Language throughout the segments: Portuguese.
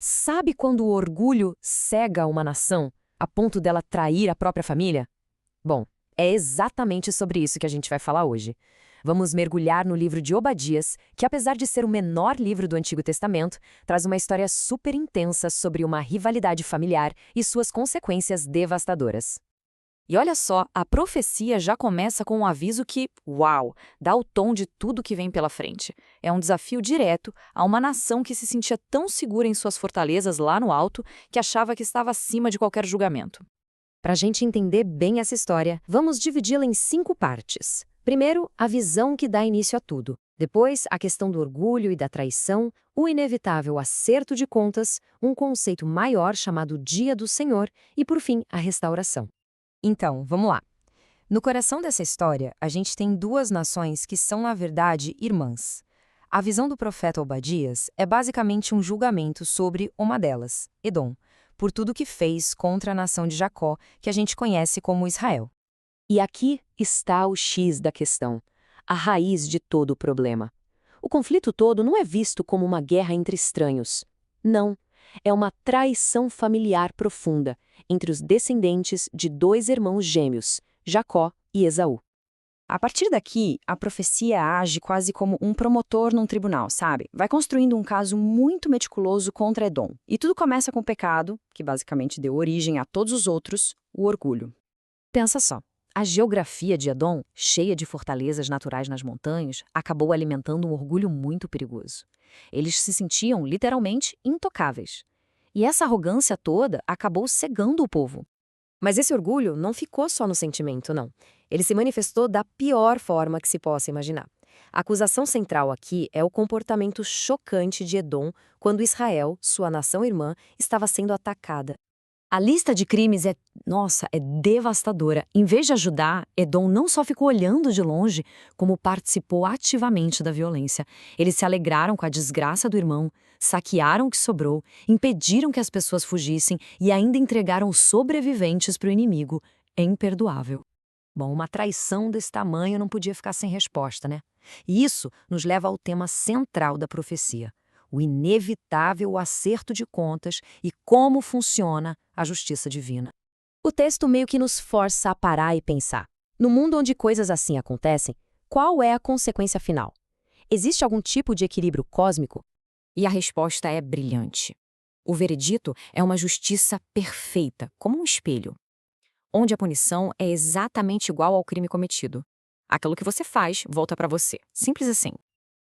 Sabe quando o orgulho cega uma nação, a ponto dela trair a própria família? Bom, é exatamente sobre isso que a gente vai falar hoje. Vamos mergulhar no livro de Obadias, que apesar de ser o menor livro do Antigo Testamento, traz uma história super intensa sobre uma rivalidade familiar e suas consequências devastadoras. E olha só, a profecia já começa com um aviso que, uau, dá o tom de tudo que vem pela frente. É um desafio direto a uma nação que se sentia tão segura em suas fortalezas lá no alto que achava que estava acima de qualquer julgamento. Para a gente entender bem essa história, vamos dividi-la em 5 partes. Primeiro, a visão que dá início a tudo. Depois, a questão do orgulho e da traição, o inevitável acerto de contas, um conceito maior chamado Dia do Senhor e, por fim, a restauração. Então, vamos lá. No coração dessa história, a gente tem duas nações que são, na verdade, irmãs. A visão do profeta Obadias é basicamente um julgamento sobre uma delas, Edom, por tudo que fez contra a nação de Jacó, que a gente conhece como Israel. E aqui está o X da questão, a raiz de todo o problema. O conflito todo não é visto como uma guerra entre estranhos. Não, é uma traição familiar profunda entre os descendentes de 2 irmãos gêmeos, Jacó e Esaú. A partir daqui, a profecia age quase como um promotor num tribunal, sabe? Vai construindo um caso muito meticuloso contra Edom. E tudo começa com o pecado, que basicamente deu origem a todos os outros, o orgulho. Pensa só. A geografia de Edom, cheia de fortalezas naturais nas montanhas, acabou alimentando um orgulho muito perigoso. Eles se sentiam, literalmente, intocáveis. E essa arrogância toda acabou cegando o povo. Mas esse orgulho não ficou só no sentimento, não. Ele se manifestou da pior forma que se possa imaginar. A acusação central aqui é o comportamento chocante de Edom quando Israel, sua nação irmã, estava sendo atacada. A lista de crimes é devastadora. Em vez de ajudar, Edom não só ficou olhando de longe, como participou ativamente da violência. Eles se alegraram com a desgraça do irmão, saquearam o que sobrou, impediram que as pessoas fugissem e ainda entregaram os sobreviventes para o inimigo. É imperdoável. Bom, uma traição desse tamanho não podia ficar sem resposta, né? E isso nos leva ao tema central da profecia: o inevitável acerto de contas e como funciona a justiça divina. O texto meio que nos força a parar e pensar. No mundo onde coisas assim acontecem, qual é a consequência final? Existe algum tipo de equilíbrio cósmico? E a resposta é brilhante. O veredito é uma justiça perfeita, como um espelho, onde a punição é exatamente igual ao crime cometido. Aquilo que você faz volta para você. Simples assim.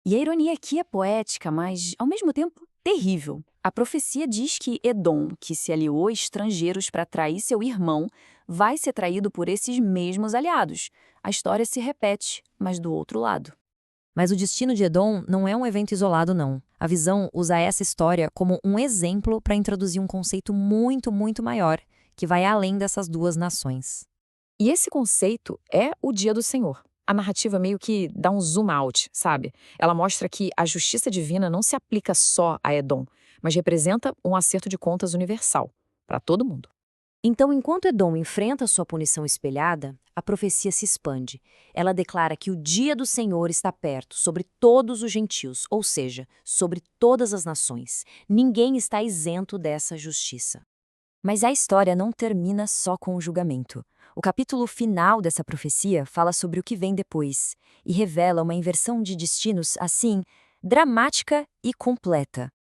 E a ironia aqui é poética, mas, ao mesmo tempo, terrível. A profecia diz que Edom, que se aliou a estrangeiros para trair seu irmão, vai ser traído por esses mesmos aliados. A história se repete, mas do outro lado. Mas o destino de Edom não é um evento isolado, não. A visão usa essa história como um exemplo para introduzir um conceito muito, muito maior, que vai além dessas duas nações. E esse conceito é o Dia do Senhor. A narrativa meio que dá um zoom out, sabe? Ela mostra que a justiça divina não se aplica só a Edom, mas representa um acerto de contas universal, para todo mundo. Então, enquanto Edom enfrenta sua punição espelhada, a profecia se expande. Ela declara que o dia do Senhor está perto sobre todos os gentios, ou seja, sobre todas as nações. Ninguém está isento dessa justiça. Mas a história não termina só com o julgamento. O capítulo final dessa profecia fala sobre o que vem depois e revela uma inversão de destinos, assim, dramática e completa.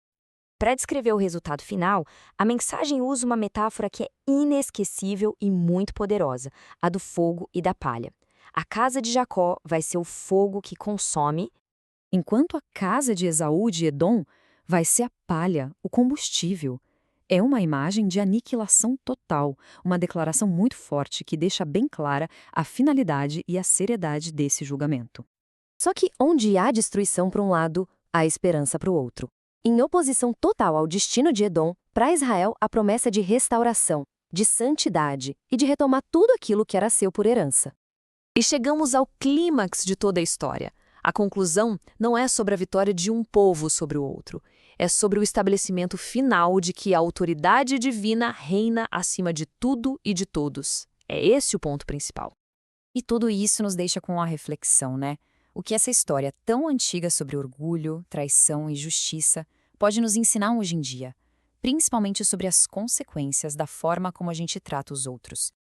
Para descrever o resultado final, a mensagem usa uma metáfora que é inesquecível e muito poderosa, a do fogo e da palha. A casa de Jacó vai ser o fogo que consome, enquanto a casa de Esaú de Edom vai ser a palha, o combustível. É uma imagem de aniquilação total, uma declaração muito forte que deixa bem clara a finalidade e a seriedade desse julgamento. Só que onde há destruição para um lado, há esperança para o outro. Em oposição total ao destino de Edom, para Israel a promessa de restauração, de santidade e de retomar tudo aquilo que era seu por herança. E chegamos ao clímax de toda a história. A conclusão não é sobre a vitória de um povo sobre o outro. É sobre o estabelecimento final de que a autoridade divina reina acima de tudo e de todos. É esse o ponto principal. E tudo isso nos deixa com uma reflexão, né? O que essa história tão antiga sobre orgulho, traição e justiça pode nos ensinar hoje em dia? principalmente sobre as consequências da forma como a gente trata os outros.